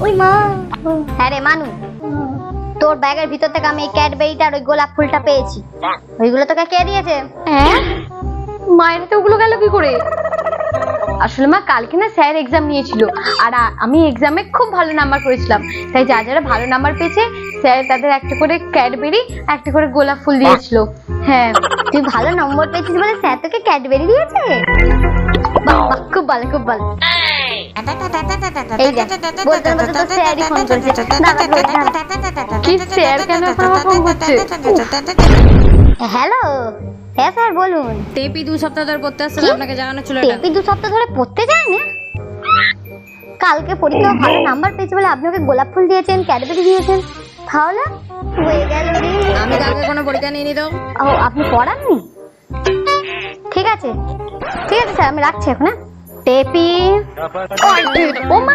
ওই মা, হ্যাঁ রে মানু, তোর ব্যাগের ভিতর থেকে আমি এই ক্যাডবেরিটা আর ওই গোলাপ ফুলটা পেয়েছি। ওইগুলো তোকে কে দিয়েছে? হ্যাঁ, মায়ের হাতে ওগুলো গেল কি করে? আসলে মা কালকে না স্যার এক্সাম নিয়েছিল, আর আমি এক্সামে খুব ভালো নাম্বার করেছিলাম, তাই যারা ভালো নাম্বার পেয়েছে স্যার তাদের একটা করে ক্যাডবেরি একটা করে গোলাপ ফুল দিয়েছিল। হ্যাঁ, তুই ভালো নম্বর পেয়েছিস বলে স্যার তোকে ক্যাডবেরি দিয়েছে? বাহ বাহ, খুব ভালো খুব ভালো। এই দেখ, বলতে বলতে তো স্যারই ফোন করেছে। কি স্যার কেন ফোন করছে? হ্যালো, হ্যাঁ স্যার বলুন। টেপি 2 সপ্তাহ ধরে পড়তে আসছে না, আপনাকে জানানো ছিল এটা। টেপি 2 সপ্তাহ ধরে পড়তে যায় না? কালকে পরীক্ষায় ভালো নাম্বার পেয়েছে বলে আপনি ওকে গোলাপ ফুল দিয়েছেন, ক্যাডবেরি দিয়েছেন, তাহলে হয়ে গেল রে। আমি কালকে কোনো পরীক্ষা নিয়ে নি তো। ও, আপনি পড়াননি? ঠিক আছে ঠিক আছে স্যার, আমি রাখছি এখন। হ্যাঁ টেপি। ও মা,